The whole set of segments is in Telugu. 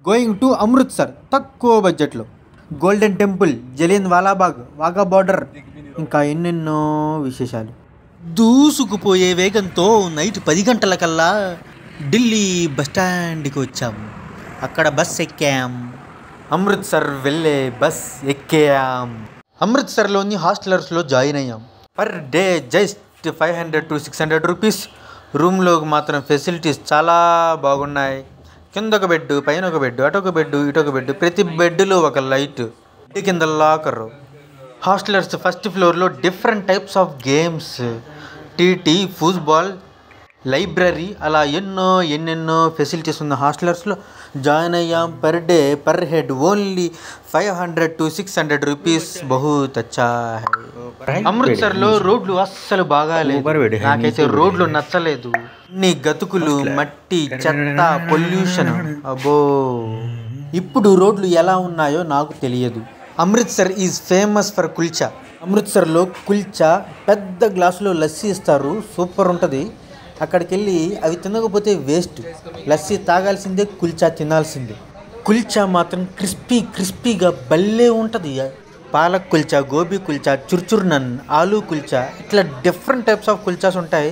గోయింగ్ టు అమృత్సర్ తక్కువ బడ్జెట్లో. Golden Temple, Jallian Walabagh, Wagah border, ఇంకా ఎన్నెన్నో విశేషాలు. దూసుకుపోయే వేగంతో నైట్ 10 గంటలకల్లా ఢిల్లీ బస్టాండ్కి వచ్చాము. అక్కడ బస్ ఎక్కాం. అమృత్సర్ వెళ్ళే బస్ ఎక్కాం. అమృత్సర్లోని హాస్టలర్స్లో జాయిన్ అయ్యాం. Per day just 500 to 600 rupees. రూమ్లోకి మాత్రం ఫెసిలిటీస్ చాలా బాగున్నాయి. కింద ఒక బెడ్, పైన ఒక బెడ్, అటొక బెడ్, ఇటొక బెడ్, ప్రతి బెడ్లో ఒక లైట్, కింద లాకరు. హాస్టలర్స్ ఫస్ట్ ఫ్లోర్లో different types of games, TT, football, library, అలా ఎన్నెన్నో ఫెసిలిటీస్ ఉన్న హాస్టలర్స్లో జాయిన్ అయ్యాం. Per day per head only 500 to 600 rupees. బహుత్ అచ్చా హై. అమృత్సర్లో రోడ్లు అస్సలు బాగాలేదు. నాకైతే రోడ్లు నచ్చలేదు. అన్ని గతుకులు, మట్టి, చెత్త, పొల్యూషన్. అబ్బో, ఇప్పుడు రోడ్లు ఎలా ఉన్నాయో నాకు తెలియదు. Amritsar is famous for kulcha. అమృత్సర్లో కుల్చా పెద్ద గ్లాసులో లస్సీ ఇస్తారు, సూపర్ ఉంటుంది. అక్కడికి వెళ్ళి అవి తినకపోతే వేస్ట్. లస్సీ తాగాల్సిందే, కుల్చా తినాల్సిందే. కుల్చా మాత్రం క్రిస్పీగా భలే ఉంటుంది. పాలక్ కుల్చా, గోబీ కుల్చా, చుర్చుర్ నన్, ఆలూ కుల్చా, ఇట్లా డిఫరెంట్ టైప్స్ ఆఫ్ కుల్చాస్ ఉంటాయి.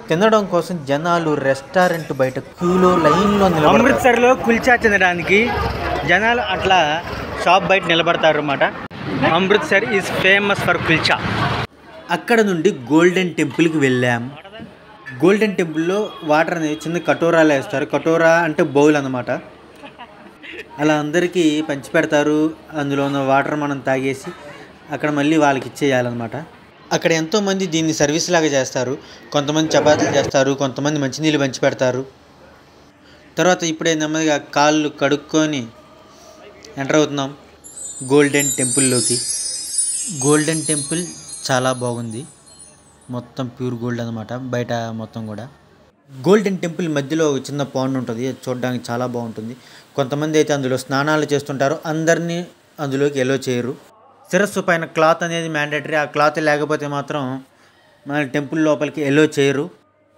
తినడం కోసం జనాలు రెస్టారెంట్ బయట క్యూలో లైన్లో నిలబడతారు. అమృత్సర్లో కుల్చా తినడానికి జనాలు అట్లా షాప్ బయట నిలబడతారు అన్నమాట. Amritsar is famous for kulcha. అక్కడ నుండి గోల్డెన్ టెంపుల్కి వెళ్ళాం. గోల్డెన్ టెంపుల్లో వాటర్ అనేది చిన్న కటోరాలు వేస్తారు. కటోరా అంటే బౌల్ అన్నమాట. అలా అందరికీ పంచి పెడతారు. అందులో ఉన్న వాటర్ మనం తాగేసి అక్కడ మళ్ళీ వాళ్ళకి ఇచ్చేయాలన్నమాట. అక్కడ ఎంతోమంది దీన్ని సర్వీస్ లాగా చేస్తారు. కొంతమంది చపాతీలు చేస్తారు, కొంతమంది మంచినీళ్ళు పంచి పెడతారు. తర్వాత ఇప్పుడే నెమ్మదిగా కాళ్ళు కడుక్కొని ఎంటర్ అవుతున్నాం గోల్డెన్ టెంపుల్లోకి. గోల్డెన్ టెంపుల్ చాలా బాగుంది. మొత్తం ప్యూర్ గోల్డ్ అనమాట. బయట మొత్తం కూడా గోల్డెన్ టెంపుల్ మధ్యలో ఒక చిన్న పాండ్ ఉంటుంది. అది చూడడానికి చాలా బాగుంటుంది. కొంతమంది అయితే అందులో స్నానాలు చేస్తుంటారు. అందరినీ అందులోకి ఎలో చేయరు. శిరస్సు పైన క్లాత్ అనేది మ్యాండేటరీ. ఆ క్లాత్ లేకపోతే మాత్రం మన టెంపుల్ లోపలికి ఎలో చేయరు.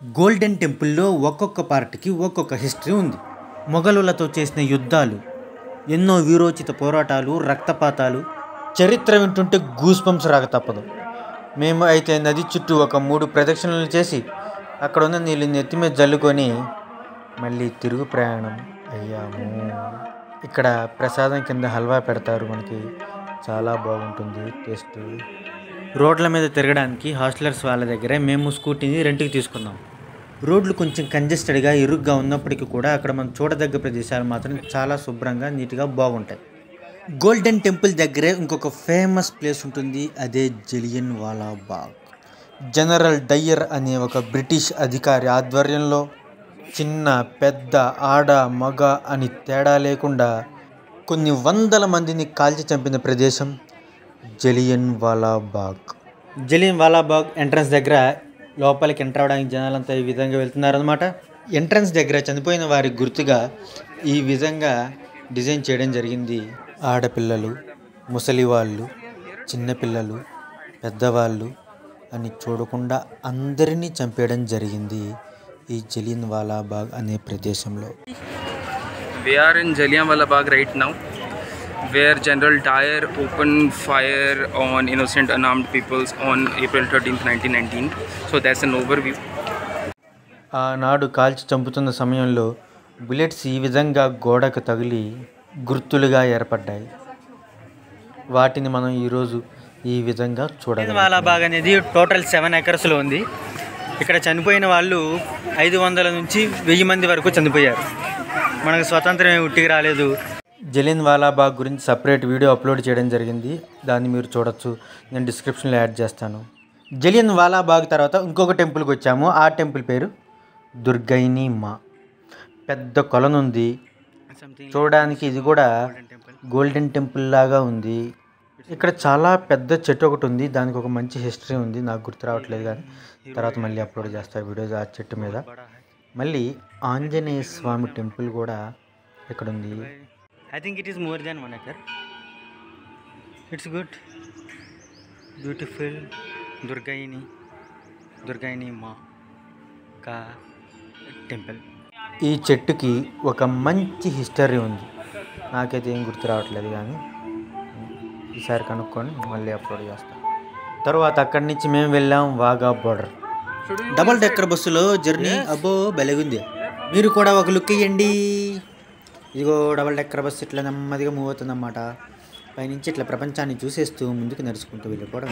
గోల్డెన్ టెంపుల్లో ఒక్కొక్క పార్ట్కి ఒక్కొక్క హిస్టరీ ఉంది. మొఘలులతో చేసిన యుద్ధాలు, ఎన్నో వీరోచిత పోరాటాలు, రక్తపాతాలు, చరిత్ర వింటుంటే గూస్ బంప్స్ రాక తప్పదు. మేము అయితే నది చుట్టూ ఒక 3 ప్రదక్షిణలు చేసి అక్కడ ఉన్న నీళ్ళు నెత్తి మీద జల్లుకొని మళ్ళీ తిరుగు ప్రయాణం అయ్యాము. ఇక్కడ ప్రసాదం కింద హల్వా పెడతారు మనకి. చాలా బాగుంటుంది టేస్ట్. రోడ్ల మీద తిరగడానికి హాస్టలర్స్ వాళ్ళ దగ్గరే మేము స్కూటీని రెంట్కి తీసుకున్నాం. రోడ్లు కొంచెం కంజెస్టెడ్గా, ఇరుగ్గా ఉన్నప్పటికీ కూడా అక్కడ మనం చూడదగ్గ ప్రదేశాలు మాత్రం చాలా శుభ్రంగా, నీట్గా బాగుంటాయి. గోల్డెన్ టెంపుల్ దగ్గరే ఇంకొక ఫేమస్ ప్లేస్ ఉంటుంది. అదే జలియన్ వాలాబాగ్. జనరల్ డయ్యర్ అనే ఒక బ్రిటిష్ అధికారి ఆధ్వర్యంలో చిన్న, పెద్ద, ఆడ, మగ అని తేడా లేకుండా కొన్ని వందల మందిని కాల్చి చంపిన ప్రదేశం జలియన్ వాలాబాగ్. జలియన్ వాలాబాగ్ ఎంట్రన్స్ దగ్గర లోపలికి ఎంటర్ అవ్వడానికి జనాలంతా ఈ విధంగా వెళ్తున్నారనమాట. ఎంట్రన్స్ దగ్గర చనిపోయిన వారి గుర్తుగా ఈ విధంగా డిజైన్ చేయడం జరిగింది. ఆడపిల్లలు, ముసలివాళ్ళు, చిన్నపిల్లలు, పెద్దవాళ్ళు అని చూడకుండా అందరినీ చంపేయడం జరిగింది ఈ జలియన్ వాలాబాగ్ అనే ప్రదేశంలో. We are in Jallianwala Bagh right now, where General Dyer opened fire on innocent unarmed peoples on April 13th, 1919. So that's an overview. ఆనాడు కాల్చి చంపుతున్న సమయంలో బుల్లెట్స్ ఈ విధంగా గోడకు తగిలి గుర్తులుగా ఏర్పడ్డాయి. వాటిని మనం ఈరోజు ఈ విధంగా చూడగలం. వాలాబాగ్ అనేది టోటల్ 7 acresలో ఉంది. ఇక్కడ చనిపోయిన వాళ్ళు 500 నుంచి 1000 మంది వరకు చనిపోయారు. మనకు స్వతంత్రం ఉట్టికి రాలేదు. జలియన్ వాలాబాగ్ గురించి సపరేట్ వీడియో అప్లోడ్ చేయడం జరిగింది. దాన్ని మీరు చూడొచ్చు. నేను డిస్క్రిప్షన్లో యాడ్ చేస్తాను. జలియన్ వాలాబాగ్ తర్వాత ఇంకొక టెంపుల్కి వచ్చాము. ఆ టెంపుల్ పేరు దుర్గైని మా. పెద్ద కొలనుంది. చూడడానికి ఇది కూడా గోల్డెన్ టెంపుల్ లాగా ఉంది. ఇక్కడ చాలా పెద్ద చెట్టు ఒకటి ఉంది. దానికి ఒక మంచి హిస్టరీ ఉంది. నాకు గుర్తు రావట్లేదు, కానీ తర్వాత మళ్ళీ అప్లోడ్ చేస్తాను వీడియోస్ ఆ చెట్టు మీద. మళ్ళీ ఆంజనేయ స్వామి టెంపుల్ కూడా ఇక్కడ ఉంది. I think it is more than 1 acre. It's good, beautiful. Durgiana మా టెంపుల్. ఈ చెట్టుకి ఒక మంచి హిస్టరీ ఉంది. నాకైతే ఏం గుర్తు రావట్లేదు, కానీ ఈసారి కనుక్కొని మళ్ళీ అప్లోడ్ చేస్తాను. తర్వాత అక్కడి నుంచి మేము వెళ్ళాం వాఘా బోర్డర్. డబల్ డెక్కర్ బస్సులో జర్నీ అబ్బో బెలగుంది. మీరు కూడా ఒక లుక్ ఇవ్వండి. ఇదిగో డబల్ డెక్కర్ బస్సు ఇట్లా నెమ్మదిగా మూవ్ అవుతుంది అన్నమాట. పైనుంచి ఇట్లా ప్రపంచాన్ని చూసేస్తూ ముందుకు నడుచుకుంటూ వెళ్ళిపోవడం.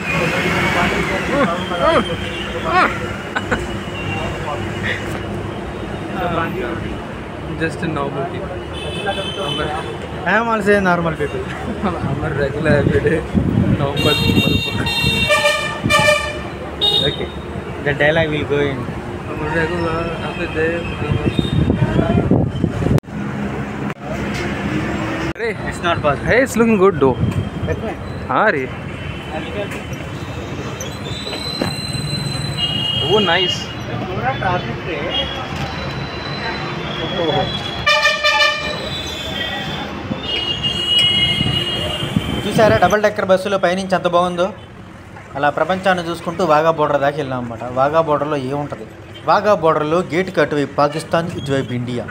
Just a normal people. I am also a normal people. I'm a regular everyday normal motherfucker. Okay. The dialogue will go in. I'm a regular everyday. Hey, It's not possible. hey, it's looking good though. हाँ रे. Oh, nice. చూసారా డబల్ డెక్కర్ బస్సులో పైనుంచి ఎంత బాగుందో. అలా ప్రపంచాన్ని చూసుకుంటూ వాఘా బోర్డర్ దాకా వెళ్ళాం అన్నమాట. వాఘా బోర్డర్లో ఏముంటుంది? వాఘా బోర్డర్లో గేటుకి అటువైపు పాకిస్తాన్, ఇటువైపు ఇండియా.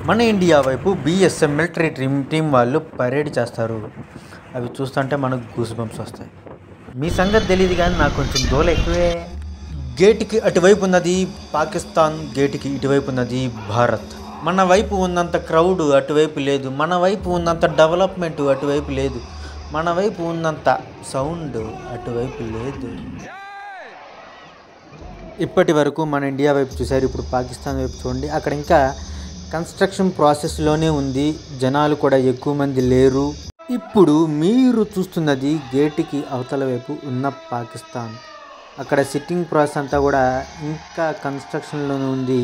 మన ఇండియా వైపు బిఎస్ఎఫ్ మిలిటరీ టీం వాళ్ళు పరేడ్ చేస్తారు. అవి చూస్తుంటే మనకు గూస్ బంప్స్ వస్తాయి. మీ సంగతి తెలియదు కానీ నాకు కొంచెం దోల ఎక్కువే. గేటుకి అటువైపు ఉన్నది పాకిస్తాన్, గేటుకి ఇటువైపు ఉన్నది భారత్. మన వైపు ఉన్నంత క్రౌడ్ అటువైపు లేదు, మన వైపు ఉన్నంత డెవలప్మెంట్ అటువైపు లేదు, మన వైపు ఉన్నంత సౌండ్ అటువైపు లేదు. ఇప్పటి వరకు మన ఇండియా వైపు చూశారు, ఇప్పుడు పాకిస్తాన్ వైపు చూడండి. అక్కడ ఇంకా కన్స్ట్రక్షన్ ప్రాసెస్లోనే ఉంది, జనాలు కూడా ఎక్కువ మంది లేరు. ఇప్పుడు మీరు చూస్తున్నది గేటుకి అవతల వైపు ఉన్న పాకిస్తాన్. అక్కడ సిట్టింగ్ ప్రాసెస్ అంతా కూడా ఇంకా కన్స్ట్రక్షన్లోనే ఉంది.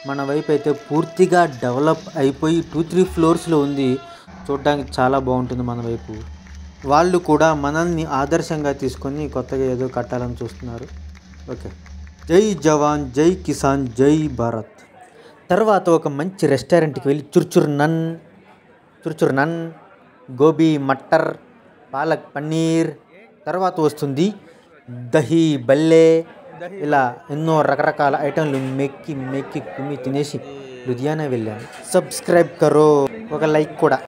మన వైపు అయితే పూర్తిగా డెవలప్ అయిపోయి 2-3 ఫ్లోర్స్లో ఉంది. చూడడానికి చాలా బాగుంటుంది మన వైపు. వాళ్ళు కూడా మనల్ని ఆదర్శంగా తీసుకొని కొత్తగా ఏదో కట్టాలని చూస్తున్నారు. ఓకే, జై జవాన్, జై కిసాన్, జై భారత్. తర్వాత ఒక మంచి రెస్టారెంట్కి వెళ్ళి చుర్చుర్ నన్, గోబీ మటర్, పాలక్ పన్నీర్, తర్వాత వస్తుంది దహీ బల్లే, ఇలా ఎన్నో రకరకాల ఐటెంలు మెక్కి కుమ్మి తినేసి లుధియానా వెళ్ళాను. సబ్స్క్రైబ్ కరో, ఒక లైక్ కూడా.